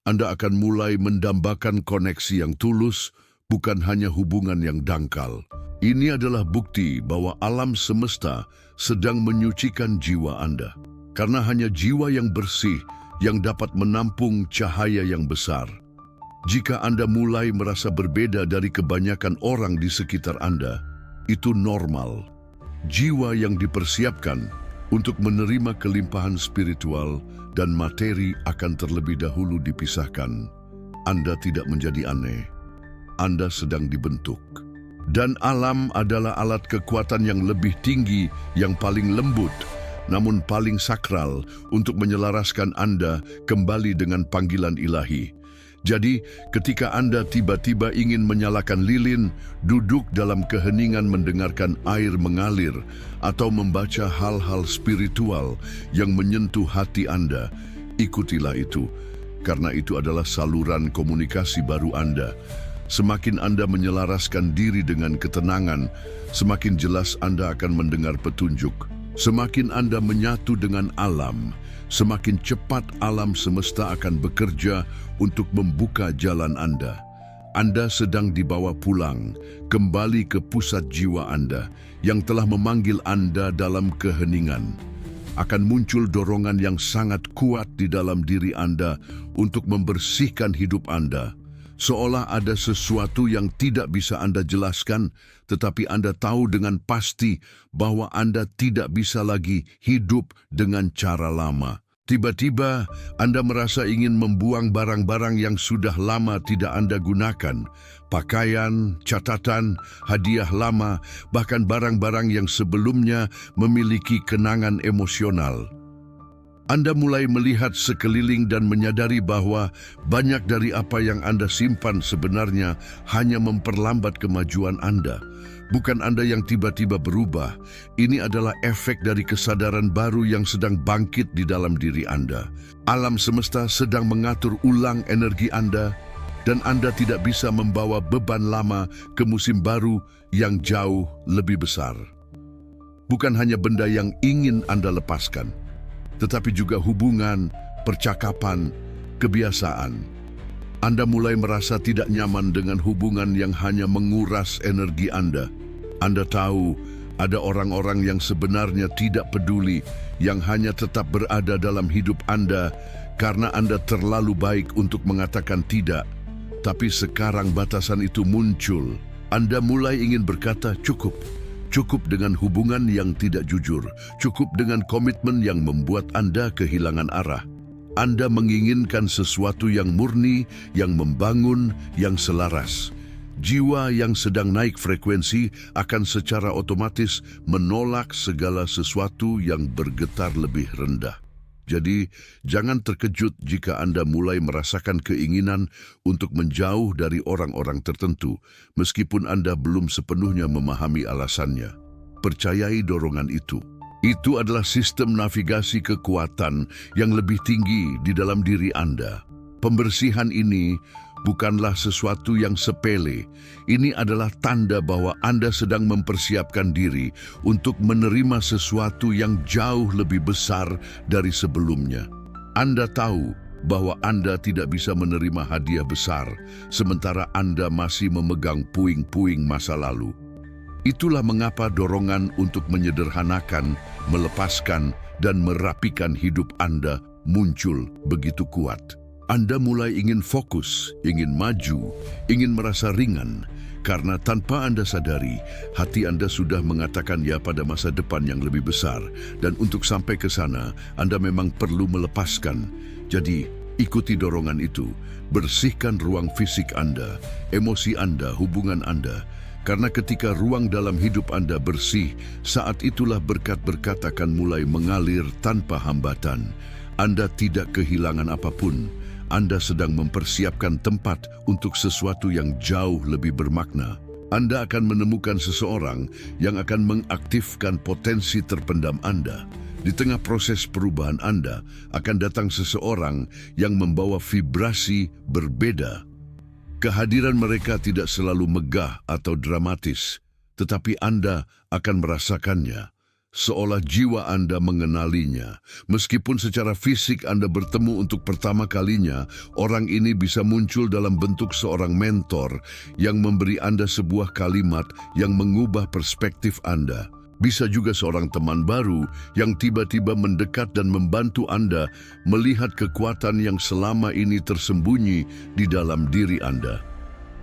Anda akan mulai mendambakan koneksi yang tulus, bukan hanya hubungan yang dangkal. Ini adalah bukti bahwa alam semesta sedang menyucikan jiwa Anda. Karena hanya jiwa yang bersih yang dapat menampung cahaya yang besar. Jika Anda mulai merasa berbeda dari kebanyakan orang di sekitar Anda, itu normal. Jiwa yang dipersiapkan untuk menerima kelimpahan spiritual dan materi akan terlebih dahulu dipisahkan. Anda tidak menjadi aneh. Anda sedang dibentuk. Dan alam adalah alat kekuatan yang lebih tinggi, yang paling lembut, namun paling sakral untuk menyelaraskan Anda kembali dengan panggilan ilahi. Jadi, ketika Anda tiba-tiba ingin menyalakan lilin, duduk dalam keheningan mendengarkan air mengalir, atau membaca hal-hal spiritual yang menyentuh hati Anda, ikutilah itu, karena itu adalah saluran komunikasi baru Anda. Semakin Anda menyelaraskan diri dengan ketenangan, semakin jelas Anda akan mendengar petunjuk. Semakin Anda menyatu dengan alam, semakin cepat alam semesta akan bekerja untuk membuka jalan Anda. Anda sedang dibawa pulang, kembali ke pusat jiwa Anda yang telah memanggil Anda dalam keheningan. Akan muncul dorongan yang sangat kuat di dalam diri Anda untuk membersihkan hidup Anda. Seolah ada sesuatu yang tidak bisa Anda jelaskan, tetapi Anda tahu dengan pasti bahwa Anda tidak bisa lagi hidup dengan cara lama. Tiba-tiba, Anda merasa ingin membuang barang-barang yang sudah lama tidak Anda gunakan. Pakaian, catatan, hadiah lama, bahkan barang-barang yang sebelumnya memiliki kenangan emosional. Anda mulai melihat sekeliling dan menyadari bahwa banyak dari apa yang Anda simpan sebenarnya hanya memperlambat kemajuan Anda, Bukan Anda yang tiba-tiba berubah, ini adalah efek dari kesadaran baru yang sedang bangkit di dalam diri Anda. Alam semesta sedang mengatur ulang energi Anda, dan Anda tidak bisa membawa beban lama ke musim baru yang jauh lebih besar. Bukan hanya benda yang ingin Anda lepaskan, tetapi juga hubungan, percakapan, kebiasaan. Anda mulai merasa tidak nyaman dengan hubungan yang hanya menguras energi Anda. Anda tahu ada orang-orang yang sebenarnya tidak peduli, yang hanya tetap berada dalam hidup Anda karena Anda terlalu baik untuk mengatakan tidak. Tapi sekarang batasan itu muncul. Anda mulai ingin berkata cukup. Cukup dengan hubungan yang tidak jujur. Cukup dengan komitmen yang membuat Anda kehilangan arah. Anda menginginkan sesuatu yang murni, yang membangun, yang selaras. Jiwa yang sedang naik frekuensi akan secara otomatis menolak segala sesuatu yang bergetar lebih rendah. Jadi, jangan terkejut jika Anda mulai merasakan keinginan untuk menjauh dari orang-orang tertentu, meskipun Anda belum sepenuhnya memahami alasannya. Percayai dorongan itu. Itu adalah sistem navigasi kekuatan yang lebih tinggi di dalam diri Anda. Pembersihan ini bukanlah sesuatu yang sepele. Ini adalah tanda bahwa Anda sedang mempersiapkan diri untuk menerima sesuatu yang jauh lebih besar dari sebelumnya. Anda tahu bahwa Anda tidak bisa menerima hadiah besar, sementara Anda masih memegang puing-puing masa lalu. Itulah mengapa dorongan untuk menyederhanakan, melepaskan, dan merapikan hidup Anda muncul begitu kuat. Anda mulai ingin fokus, ingin maju, ingin merasa ringan, karena tanpa Anda sadari, hati Anda sudah mengatakan ya pada masa depan yang lebih besar, dan untuk sampai ke sana, Anda memang perlu melepaskan. Jadi, ikuti dorongan itu, bersihkan ruang fisik Anda, emosi Anda, hubungan Anda. Karena ketika ruang dalam hidup Anda bersih, saat itulah berkat-berkat akan mulai mengalir tanpa hambatan. Anda tidak kehilangan apapun. Anda sedang mempersiapkan tempat untuk sesuatu yang jauh lebih bermakna. Anda akan menemukan seseorang yang akan mengaktifkan potensi terpendam Anda. Di tengah proses perubahan Anda, akan datang seseorang yang membawa vibrasi berbeda. Kehadiran mereka tidak selalu megah atau dramatis, tetapi Anda akan merasakannya, seolah jiwa Anda mengenalinya. Meskipun secara fisik Anda bertemu untuk pertama kalinya, orang ini bisa muncul dalam bentuk seorang mentor yang memberi Anda sebuah kalimat yang mengubah perspektif Anda. Bisa juga seorang teman baru yang tiba-tiba mendekat dan membantu Anda melihat kekuatan yang selama ini tersembunyi di dalam diri Anda.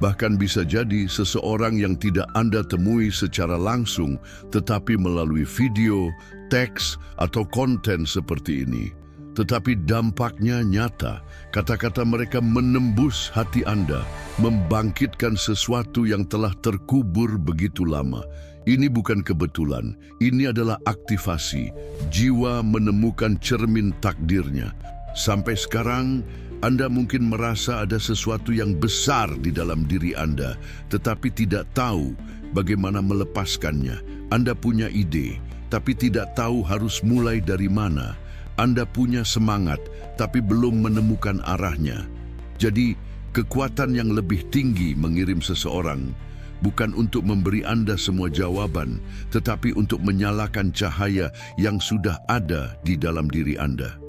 Bahkan bisa jadi seseorang yang tidak Anda temui secara langsung, tetapi melalui video, teks, atau konten seperti ini. Tetapi dampaknya nyata. Kata-kata mereka menembus hati Anda, membangkitkan sesuatu yang telah terkubur begitu lama. Ini bukan kebetulan, ini adalah aktivasi. Jiwa menemukan cermin takdirnya. Sampai sekarang, Anda mungkin merasa ada sesuatu yang besar di dalam diri Anda, tetapi tidak tahu bagaimana melepaskannya. Anda punya ide, tapi tidak tahu harus mulai dari mana. Anda punya semangat, tapi belum menemukan arahnya. Jadi, kekuatan yang lebih tinggi mengirim seseorang bukan untuk memberi Anda semua jawaban, tetapi untuk menyalakan cahaya yang sudah ada di dalam diri Anda.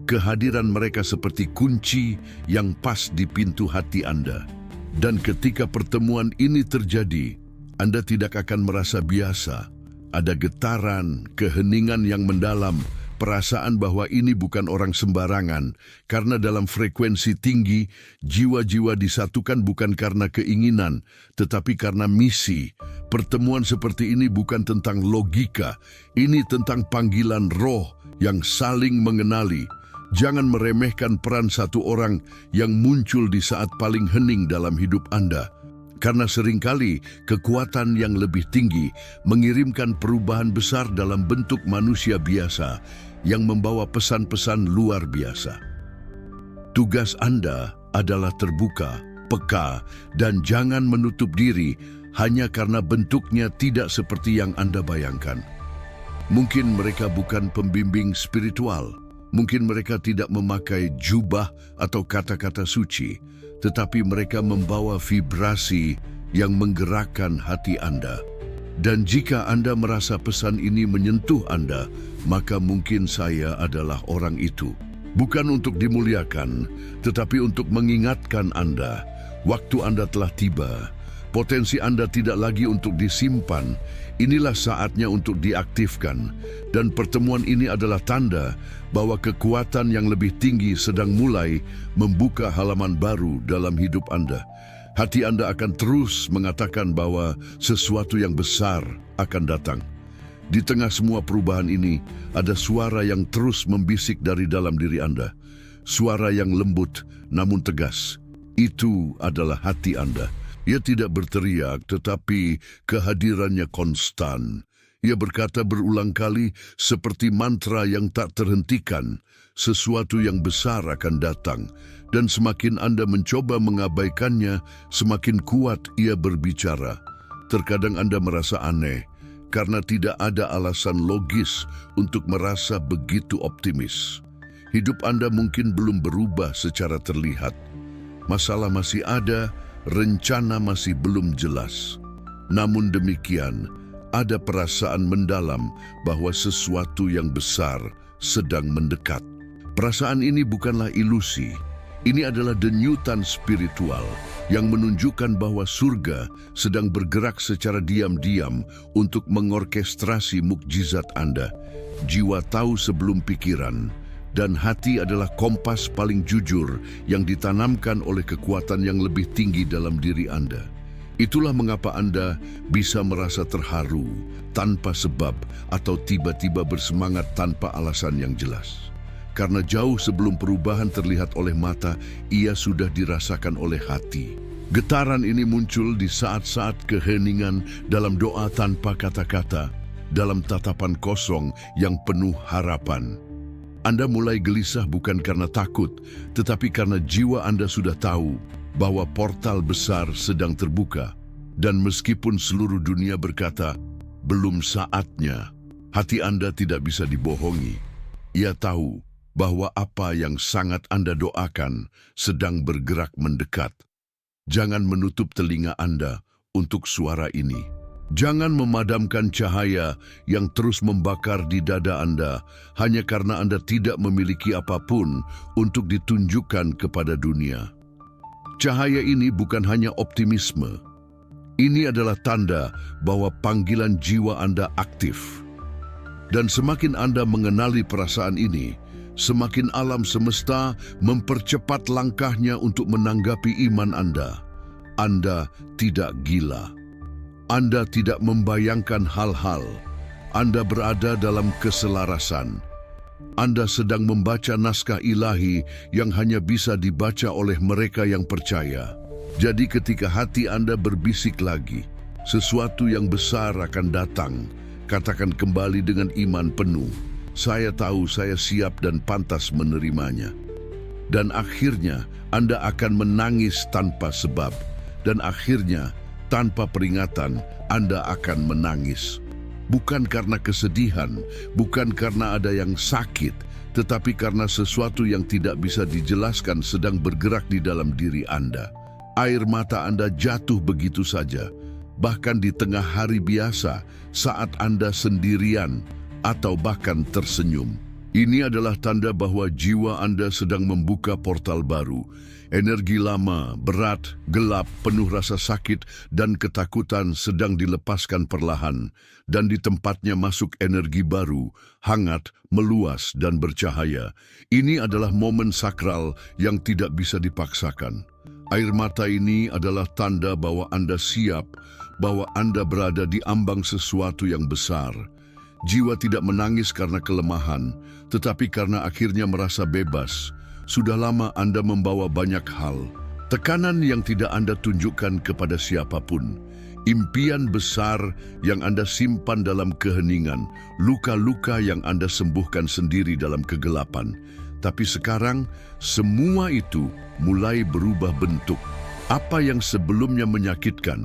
Kehadiran mereka seperti kunci yang pas di pintu hati Anda. Dan ketika pertemuan ini terjadi, Anda tidak akan merasa biasa. Ada getaran, keheningan yang mendalam, perasaan bahwa ini bukan orang sembarangan, karena dalam frekuensi tinggi, jiwa-jiwa disatukan bukan karena keinginan, tetapi karena misi. Pertemuan seperti ini bukan tentang logika, ini tentang panggilan roh yang saling mengenali. Jangan meremehkan peran satu orang yang muncul di saat paling hening dalam hidup Anda. Karena seringkali kekuatan yang lebih tinggi mengirimkan perubahan besar dalam bentuk manusia biasa yang membawa pesan-pesan luar biasa. Tugas Anda adalah terbuka, peka, dan jangan menutup diri hanya karena bentuknya tidak seperti yang Anda bayangkan. Mungkin mereka bukan pembimbing spiritual, mungkin mereka tidak memakai jubah atau kata-kata suci, tetapi mereka membawa vibrasi yang menggerakkan hati Anda. Dan jika Anda merasa pesan ini menyentuh Anda, maka mungkin saya adalah orang itu. Bukan untuk dimuliakan, tetapi untuk mengingatkan Anda, waktu Anda telah tiba. Potensi Anda tidak lagi untuk disimpan, inilah saatnya untuk diaktifkan. Dan pertemuan ini adalah tanda bahwa kekuatan yang lebih tinggi sedang mulai membuka halaman baru dalam hidup Anda. Hati Anda akan terus mengatakan bahwa sesuatu yang besar akan datang. Di tengah semua perubahan ini, ada suara yang terus membisik dari dalam diri Anda. Suara yang lembut namun tegas. Itu adalah hati Anda. Ia tidak berteriak, tetapi kehadirannya konstan. Ia berkata berulang kali seperti mantra yang tak terhentikan, sesuatu yang besar akan datang. Dan semakin Anda mencoba mengabaikannya, semakin kuat ia berbicara. Terkadang Anda merasa aneh, karena tidak ada alasan logis untuk merasa begitu optimis. Hidup Anda mungkin belum berubah secara terlihat. Masalah masih ada, rencana masih belum jelas. Namun demikian, ada perasaan mendalam bahwa sesuatu yang besar sedang mendekat. Perasaan ini bukanlah ilusi. Ini adalah denyutan spiritual yang menunjukkan bahwa surga sedang bergerak secara diam-diam untuk mengorkestrasi mukjizat Anda. Jiwa tahu sebelum pikiran, dan hati adalah kompas paling jujur yang ditanamkan oleh kekuatan yang lebih tinggi dalam diri Anda. Itulah mengapa Anda bisa merasa terharu tanpa sebab atau tiba-tiba bersemangat tanpa alasan yang jelas. Karena jauh sebelum perubahan terlihat oleh mata, ia sudah dirasakan oleh hati. Getaran ini muncul di saat-saat keheningan dalam doa tanpa kata-kata, dalam tatapan kosong yang penuh harapan. Anda mulai gelisah bukan karena takut, tetapi karena jiwa Anda sudah tahu bahwa portal besar sedang terbuka. Dan meskipun seluruh dunia berkata, belum saatnya, hati Anda tidak bisa dibohongi. Ia tahu bahwa apa yang sangat Anda doakan sedang bergerak mendekat. Jangan menutup telinga Anda untuk suara ini. Jangan memadamkan cahaya yang terus membakar di dada Anda hanya karena Anda tidak memiliki apapun untuk ditunjukkan kepada dunia. Cahaya ini bukan hanya optimisme. Ini adalah tanda bahwa panggilan jiwa Anda aktif. Dan semakin Anda mengenali perasaan ini, semakin alam semesta mempercepat langkahnya untuk menanggapi iman Anda. Anda tidak gila. Anda tidak membayangkan hal-hal. Anda berada dalam keselarasan. Anda sedang membaca naskah ilahi yang hanya bisa dibaca oleh mereka yang percaya. Jadi ketika hati Anda berbisik lagi, sesuatu yang besar akan datang, katakan kembali dengan iman penuh. Saya tahu saya siap dan pantas menerimanya. Dan akhirnya Anda akan menangis tanpa sebab. Dan akhirnya tanpa peringatan Anda akan menangis. Bukan karena kesedihan, bukan karena ada yang sakit, tetapi karena sesuatu yang tidak bisa dijelaskan sedang bergerak di dalam diri Anda. Air mata Anda jatuh begitu saja, bahkan di tengah hari biasa saat Anda sendirian, atau bahkan tersenyum. Ini adalah tanda bahwa jiwa Anda sedang membuka portal baru. Energi lama, berat, gelap, penuh rasa sakit dan ketakutan sedang dilepaskan perlahan, dan di tempatnya masuk energi baru, hangat, meluas dan bercahaya. Ini adalah momen sakral yang tidak bisa dipaksakan. Air mata ini adalah tanda bahwa Anda siap, bahwa Anda berada di ambang sesuatu yang besar. Jiwa tidak menangis karena kelemahan, tetapi karena akhirnya merasa bebas. Sudah lama Anda membawa banyak hal, tekanan yang tidak Anda tunjukkan kepada siapapun, impian besar yang Anda simpan dalam keheningan, luka-luka yang Anda sembuhkan sendiri dalam kegelapan. Tapi sekarang, semua itu mulai berubah bentuk. Apa yang sebelumnya menyakitkan,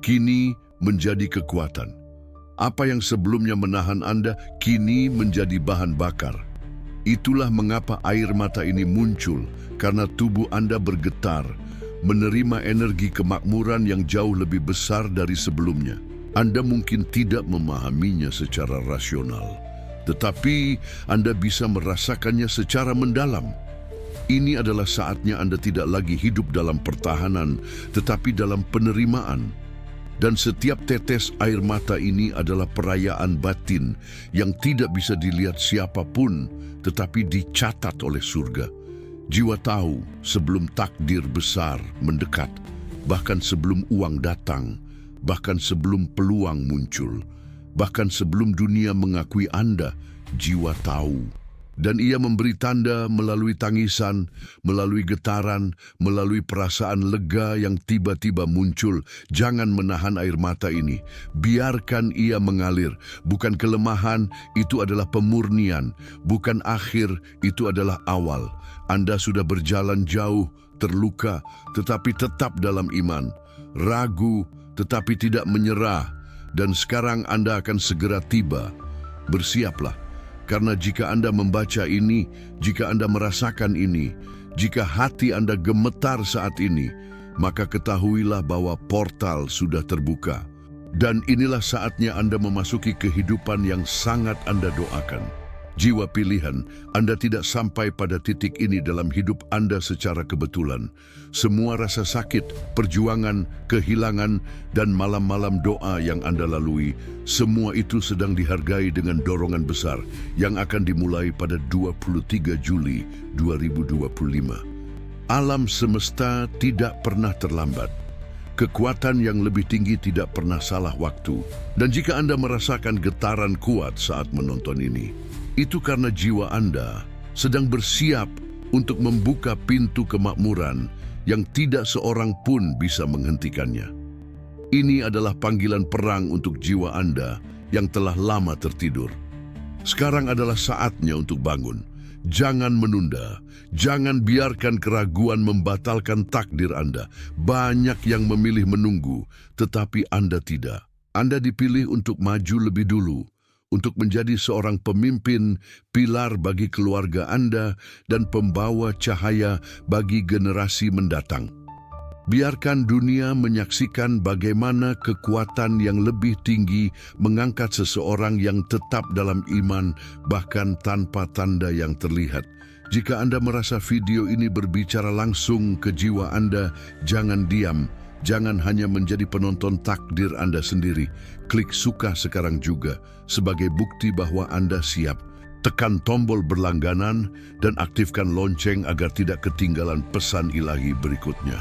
kini menjadi kekuatan. Apa yang sebelumnya menahan Anda, kini menjadi bahan bakar. Itulah mengapa air mata ini muncul, karena tubuh Anda bergetar, menerima energi kemakmuran yang jauh lebih besar dari sebelumnya. Anda mungkin tidak memahaminya secara rasional, tetapi Anda bisa merasakannya secara mendalam. Ini adalah saatnya Anda tidak lagi hidup dalam pertahanan, tetapi dalam penerimaan. Dan setiap tetes air mata ini adalah perayaan batin yang tidak bisa dilihat siapapun, tetapi dicatat oleh surga. Jiwa tahu sebelum takdir besar mendekat, bahkan sebelum uang datang, bahkan sebelum peluang muncul, bahkan sebelum dunia mengakui Anda, jiwa tahu. Dan ia memberi tanda melalui tangisan, melalui getaran, melalui perasaan lega yang tiba-tiba muncul. Jangan menahan air mata ini. Biarkan ia mengalir. Bukan kelemahan, itu adalah pemurnian. Bukan akhir, itu adalah awal. Anda sudah berjalan jauh, terluka, tetapi tetap dalam iman. Ragu, tetapi tidak menyerah. Dan sekarang Anda akan segera tiba. Bersiaplah. Karena jika Anda membaca ini, jika Anda merasakan ini, jika hati Anda gemetar saat ini, maka ketahuilah bahwa portal sudah terbuka. Dan inilah saatnya Anda memasuki kehidupan yang sangat Anda doakan. Jiwa pilihan, Anda tidak sampai pada titik ini dalam hidup Anda secara kebetulan. Semua rasa sakit, perjuangan, kehilangan, dan malam-malam doa yang Anda lalui, semua itu sedang dihargai dengan dorongan besar yang akan dimulai pada 23 Juli 2025. Alam semesta tidak pernah terlambat. Kekuatan yang lebih tinggi tidak pernah salah waktu. Dan jika Anda merasakan getaran kuat saat menonton ini, itu karena jiwa Anda sedang bersiap untuk membuka pintu kemakmuran yang tidak seorang pun bisa menghentikannya. Ini adalah panggilan perang untuk jiwa Anda yang telah lama tertidur. Sekarang adalah saatnya untuk bangun. Jangan menunda. Jangan biarkan keraguan membatalkan takdir Anda. Banyak yang memilih menunggu, tetapi Anda tidak. Anda dipilih untuk maju lebih dulu, untuk menjadi seorang pemimpin, pilar bagi keluarga Anda, dan pembawa cahaya bagi generasi mendatang. Biarkan dunia menyaksikan bagaimana kekuatan yang lebih tinggi mengangkat seseorang yang tetap dalam iman, bahkan tanpa tanda yang terlihat. Jika Anda merasa video ini berbicara langsung ke jiwa Anda, jangan diam. Jangan hanya menjadi penonton takdir Anda sendiri. Klik suka sekarang juga sebagai bukti bahwa Anda siap. Tekan tombol berlangganan dan aktifkan lonceng agar tidak ketinggalan pesan ilahi berikutnya.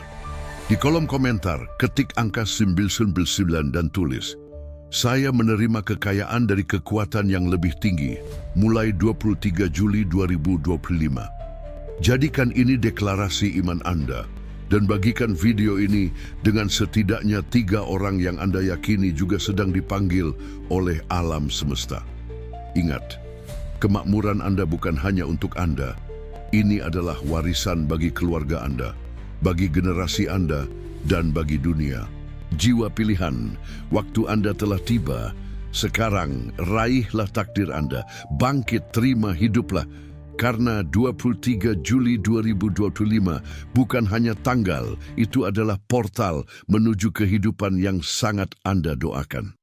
Di kolom komentar, ketik angka 999 dan tulis, "Saya menerima kekayaan dari kekuatan yang lebih tinggi, mulai 23 Juli 2025. Jadikan ini deklarasi iman Anda. Dan bagikan video ini dengan setidaknya 3 orang yang Anda yakini juga sedang dipanggil oleh alam semesta. Ingat, kemakmuran Anda bukan hanya untuk Anda. Ini adalah warisan bagi keluarga Anda, bagi generasi Anda, dan bagi dunia. Jiwa pilihan, waktu Anda telah tiba. Sekarang, raihlah takdir Anda. Bangkit, terima, hiduplah. Karena 23 Juli 2025 bukan hanya tanggal, itu adalah portal menuju kehidupan yang sangat Anda doakan.